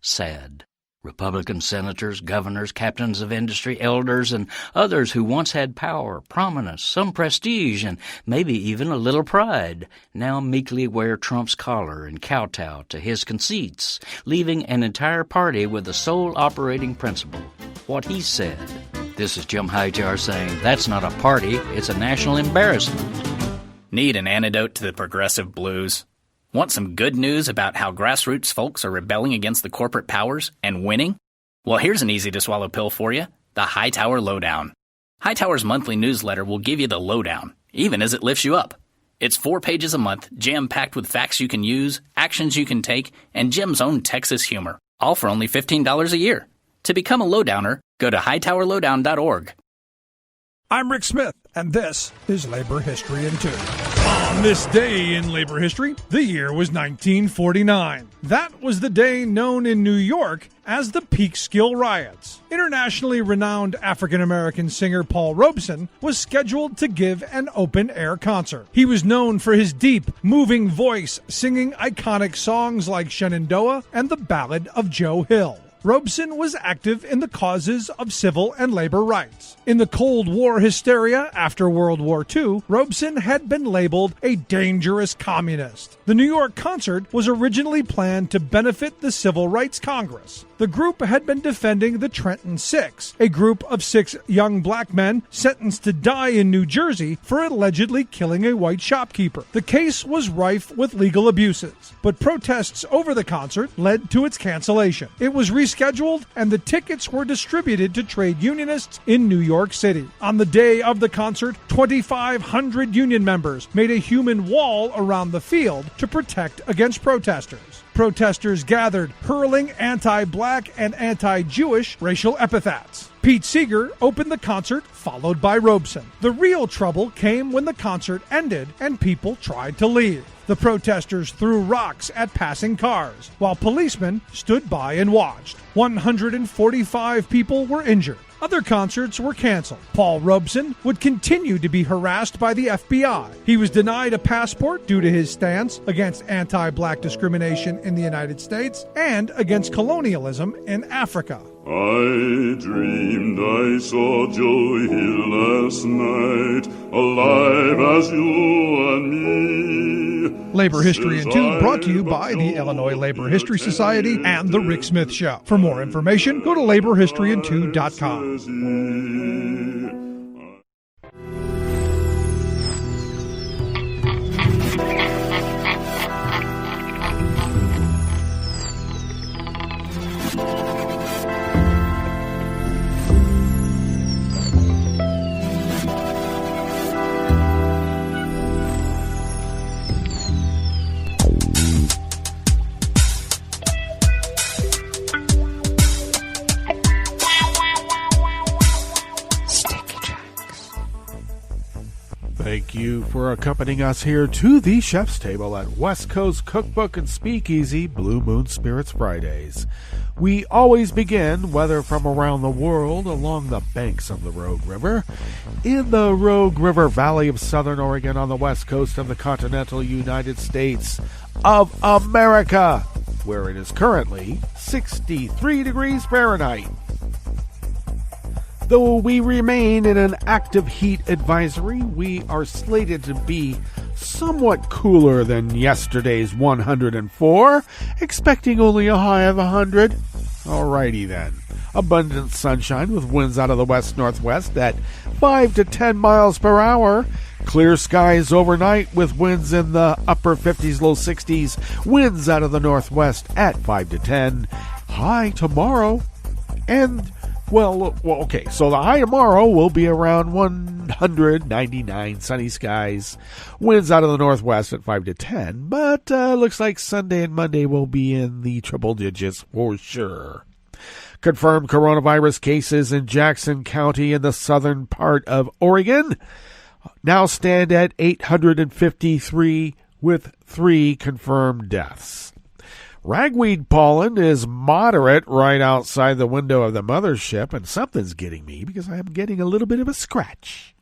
Sad. Republican senators, governors, captains of industry, elders, and others who once had power, prominence, some prestige, and maybe even a little pride, now meekly wear Trump's collar and kowtow to his conceits, leaving an entire party with the sole operating principle: what he said. This is Jim Hightower saying that's not a party, it's a national embarrassment. Need an antidote to the progressive blues? Want some good news about how grassroots folks are rebelling against the corporate powers and winning? Well, here's an easy-to-swallow pill for you: the Hightower Lowdown. Hightower's monthly newsletter will give you the lowdown, even as it lifts you up. It's 4 pages a month, jam-packed with facts you can use, actions you can take, and Jim's own Texas humor, all for only $15 a year. To become a lowdowner, go to hightowerlowdown.org. I'm Rick Smith, and this is Labor History in 2. On this day in labor history, the year was 1949. That was the day known in New York as the Peekskill Riots. Internationally renowned African-American singer Paul Robeson was scheduled to give an open-air concert. He was known for his deep, moving voice, singing iconic songs like Shenandoah and the Ballad of Joe Hill. Robeson was active in the causes of civil and labor rights. In the Cold War hysteria after World War II, Robeson had been labeled a dangerous communist. The New York concert was originally planned to benefit the Civil Rights Congress. The group had been defending the Trenton Six, a group of 6 young black men sentenced to die in New Jersey for allegedly killing a white shopkeeper. The case was rife with legal abuses, but protests over the concert led to its cancellation. It was rescheduled, and the tickets were distributed to trade unionists in New York City. On the day of the concert, 2,500 union members made a human wall around the field to protect against protesters. Protesters gathered, hurling anti-black and anti-Jewish racial epithets. Pete Seeger opened the concert, followed by Robeson. The real trouble came when the concert ended and people tried to leave. The protesters threw rocks at passing cars, while policemen stood by and watched. 145 people were injured. Other concerts were canceled. Paul Robeson would continue to be harassed by the FBI. He was denied a passport due to his stance against anti-black discrimination in the United States and against colonialism in Africa. I dreamed I saw Joe Hill last night, alive as you and me. Labor History in 2 brought to you by the Illinois Labor History Society and The Rick Smith Show. For more information, go to laborhistoryin2.com. Thank you for accompanying us here to the chef's table at West Coast Cookbook and Speakeasy Blue Moon Spirits Fridays. We always begin, whether from around the world, along the banks of the Rogue River, in the Rogue River Valley of Southern Oregon on the west coast of the continental United States of America, where it is currently 63 degrees Fahrenheit. Though we remain in an active heat advisory, we are slated to be somewhat cooler than yesterday's 104, expecting only a high of 100. Alrighty then. Abundant sunshine with winds out of the west-northwest at 5 to 10 miles per hour. Clear skies overnight with winds in the upper 50s, low 60s. Winds out of the northwest at 5 to 10. High tomorrow. And Well, okay, so the high tomorrow will be around 199, sunny skies, winds out of the northwest at 5 to 10, but looks like Sunday and Monday will be in the triple digits for sure. Confirmed coronavirus cases in Jackson County in the southern part of Oregon now stand at 853 with 3 confirmed deaths. Ragweed pollen is moderate right outside the window of the mothership, and something's getting me because I am getting a little bit of a scratch.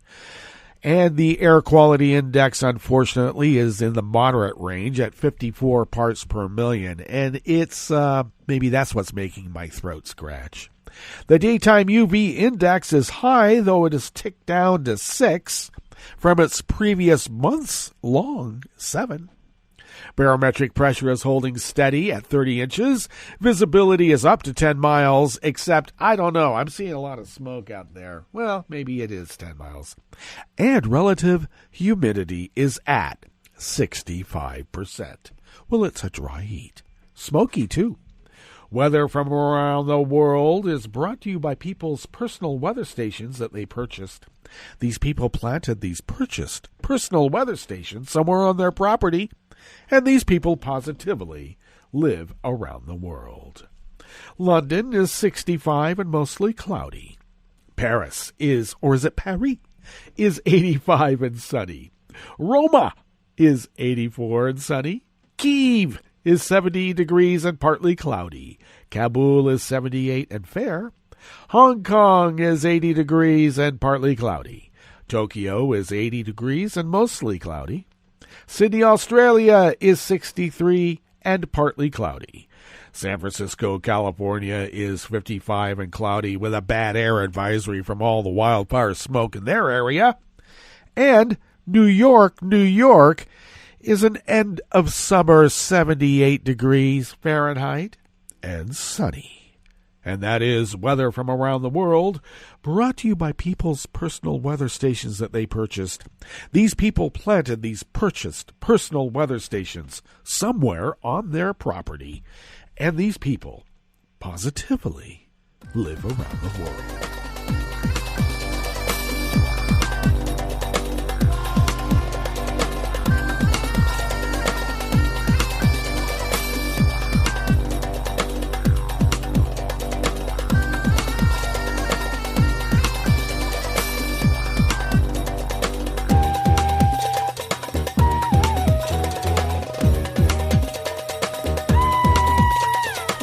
And the air quality index, unfortunately, is in the moderate range at 54 parts per million, and it's maybe that's what's making my throat scratch. The daytime UV index is high, though it has ticked down to 6 from its previous month's long 7. Barometric pressure is holding steady at 30 inches. Visibility is up to 10 miles, except, I don't know, I'm seeing a lot of smoke out there. Well, maybe it is 10 miles. And relative humidity is at 65%. Well, it's a dry heat. Smoky, too. Weather from around the world is brought to you by people's personal weather stations that they purchased. These people planted these purchased personal weather stations somewhere on their property, and these people positively live around the world. London is 65 and mostly cloudy. Paris is, or is it Paris, is 85 and sunny. Roma is 84 and sunny. Kyiv is 70 degrees and partly cloudy. Kabul is 78 and fair. Hong Kong is 80 degrees and partly cloudy. Tokyo is 80 degrees and mostly cloudy. Sydney, Australia is 63 and partly cloudy. San Francisco, California is 55 and cloudy with a bad air advisory from all the wildfire smoke in their area. And New York is an end of summer 78 degrees Fahrenheit and sunny. And that is weather from around the world, brought to you by people's personal weather stations that they purchased. These people planted these purchased personal weather stations somewhere on their property, and these people positively live around the world.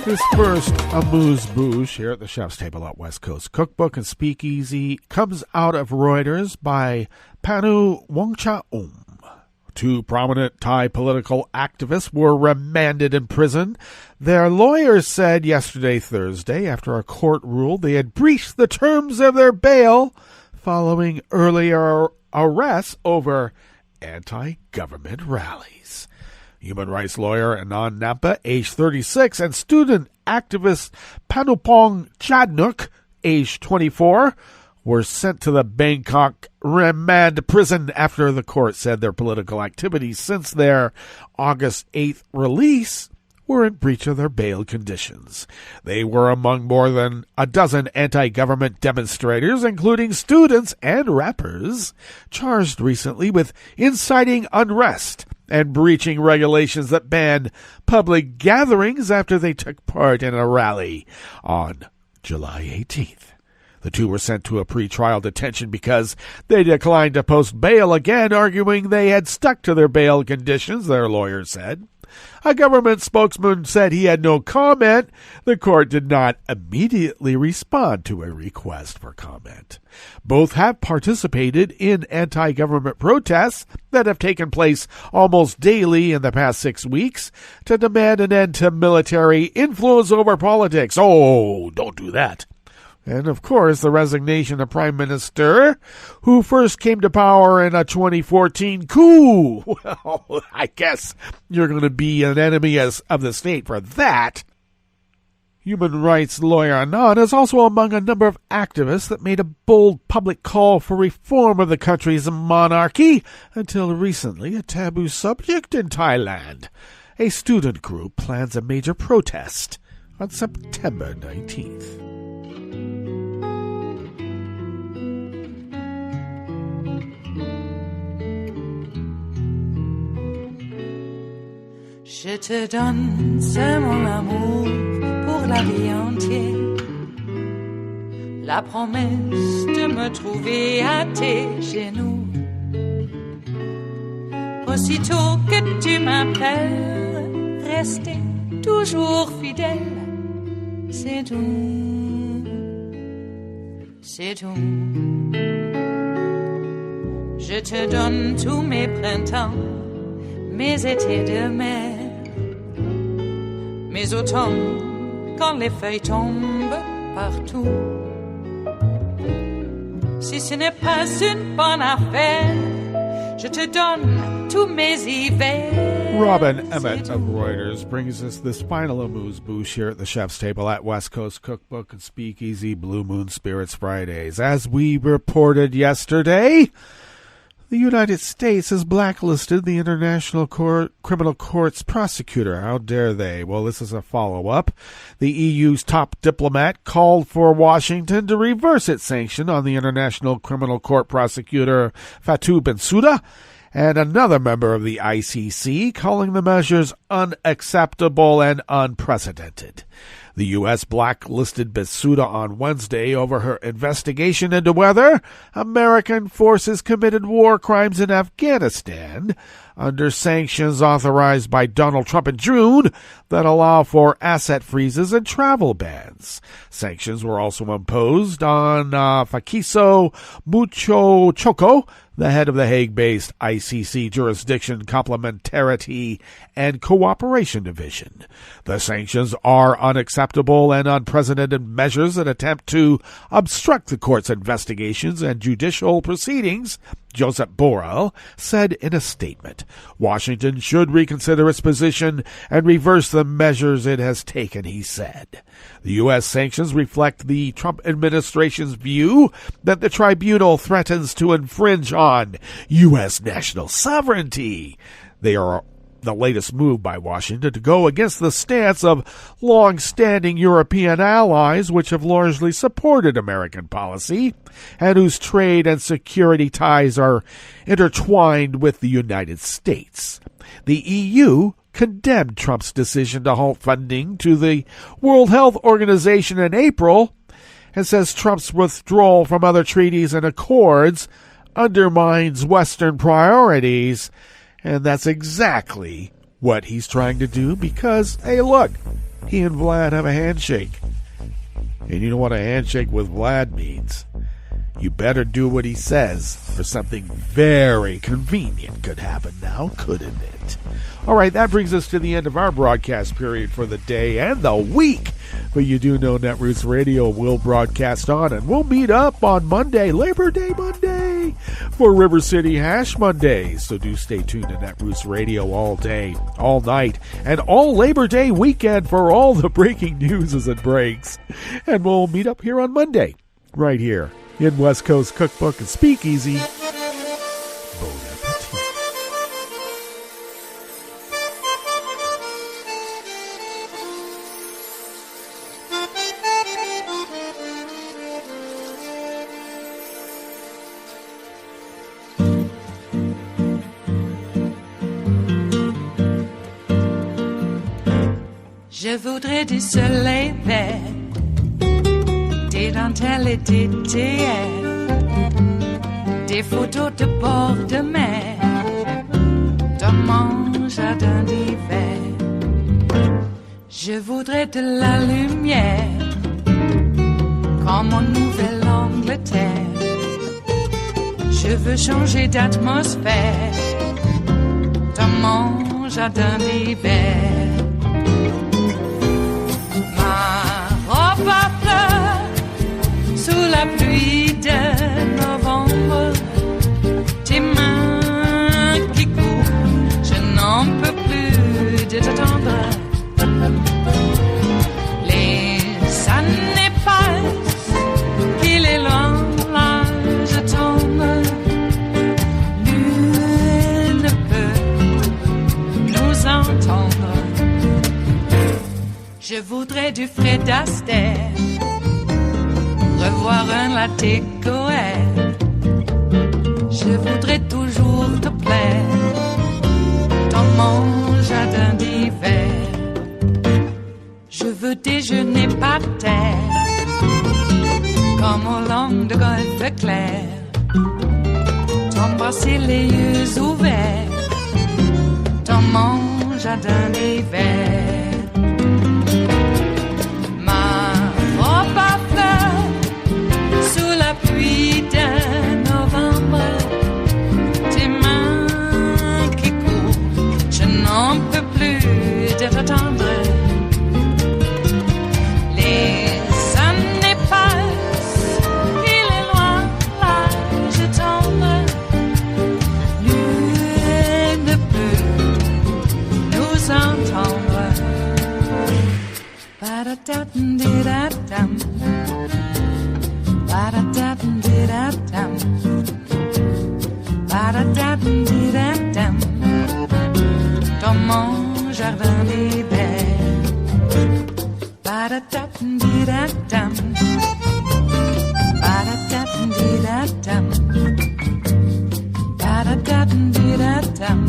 This first amuse-bouche here at the chef's table at West Coast Cookbook and Speakeasy comes out of Reuters by Panu Wongcha-um. 2 prominent Thai political activists were remanded in prison. Their lawyers said yesterday, Thursday, after a court ruled they had breached the terms of their bail following earlier arrests over anti-government rallies. Human rights lawyer Anand Nampa, age 36, and student activist Panupong Chadnuk, age 24, were sent to the Bangkok remand prison after the court said their political activities since their August 8th release were in breach of their bail conditions. They were among more than a dozen anti-government demonstrators, including students and rappers, charged recently with inciting unrest and breaching regulations that ban public gatherings after they took part in a rally on July 18th. The two were sent to a pre-trial detention because they declined to post bail again, arguing they had stuck to their bail conditions, their lawyer said. A government spokesman said he had no comment. The court did not immediately respond to a request for comment. Both have participated in anti-government protests that have taken place almost daily in the past 6 weeks to demand an end to military influence over politics. Oh, don't do that. And, of course, the resignation of Prime Minister, who first came to power in a 2014 coup. Well, I guess you're going to be an enemy of the state for that. Human rights lawyer Anand is also among a number of activists that made a bold public call for reform of the country's monarchy, until recently a taboo subject in Thailand. A student group plans a major protest on September 19th. Je te donne ce mon amour pour la vie entière, la promesse de me trouver à tes genoux. Aussitôt que tu m'appelles, rester toujours fidèle, c'est tout, c'est tout. Je te donne tous mes printemps, mes étés de mer, mes automnes quand les feuilles tombent partout. Si ce n'est pas une bonne affaire, je te donne tous mes hivers. Robin Emmett of Reuters brings us this final amuse-bouche here at the Chef's Table at West Coast Cookbook and Speakeasy Blue Moon Spirits Fridays. As we reported yesterday, the United States has blacklisted the International Criminal Court's prosecutor. How dare they? Well, this is a follow-up. The EU's top diplomat called for Washington to reverse its sanction on the International Criminal Court prosecutor Fatou Bensouda, and another member of the ICC calling the measures unacceptable and unprecedented. The U.S. blacklisted Bensouda on Wednesday over her investigation into whether American forces committed war crimes in Afghanistan under sanctions authorized by Donald Trump in June that allow for asset freezes and travel bans. Sanctions were also imposed on Fakiso Muchochoko, the head of the Hague-based ICC Jurisdiction Complementarity and Cooperation Division. The sanctions are unacceptable and unprecedented measures that attempt to obstruct the court's investigations and judicial proceedings, Josep Borrell said in a statement. Washington should reconsider its position and reverse the measures it has taken, he said. The U.S. sanctions reflect the Trump administration's view that the tribunal threatens to infringe on U.S. national sovereignty. They are the latest move by Washington to go against the stance of long-standing European allies which have largely supported American policy and whose trade and security ties are intertwined with the United States. The EU condemned Trump's decision to halt funding to the World Health Organization in April and says Trump's withdrawal from other treaties and accords undermines Western priorities. And that's exactly what he's trying to do because, hey, look, he and Vlad have a handshake. And you know what a handshake with Vlad means? You better do what he says, or something very convenient could happen now, couldn't it? All right, that brings us to the end of our broadcast period for the day and the week. But you do know Netroots Radio will broadcast on, and we'll meet up on Monday, Labor Day Monday, for River City Hash Mondays. So do stay tuned to Netroots Radio all day, all night, and all Labor Day weekend for all the breaking news as it breaks. And we'll meet up here on Monday, right here in West Coast Cookbook and Speakeasy. Je voudrais du soleil vert, des dentelles et des théâtres, des photos de bord de mer, dans mon jardin d'hiver. Je voudrais de la lumière, comme en Nouvelle-Angleterre. Je veux changer d'atmosphère, dans mon jardin d'hiver. Robe à fleurs, sous la pluie de novembre, tes mains qui courent, je n'en peux plus de t'attendre. Les années passent, qu'il est loin, là je tombe. Nul ne peut nous entendre. Je voudrais du Fred Astaire, revoir un latte Goël. Je voudrais toujours te plaire dans mon jardin d'hiver. Je veux déjeuner par terre, comme au long de golfe clair, t'embrasser les yeux ouverts dans mon jardin d'hiver. Pluie de novembre, tes mains qui courent, je n'en peux plus de t'attendre. Les années passent, il est loin, là je tombe. Nul ne peut nous entendre. Ba-da-da-dum-di-da-dum. Ba-da-da-dum-di-da-dum. Ba-da-da-dum-di-da-dum. Dans mon jardin d'hiver. Ba-da-da-dum-di-da-dum. Ba-da-da-dum-di-da-dum. Ba-da-da-dum-di-da-dum.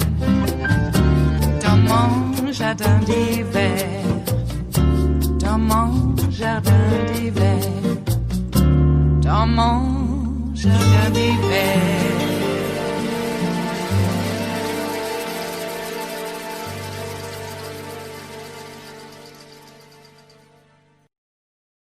Dans mon jardin d'hiver. Dans mon jardin d'hiver. Dans mon jardin d'hiver.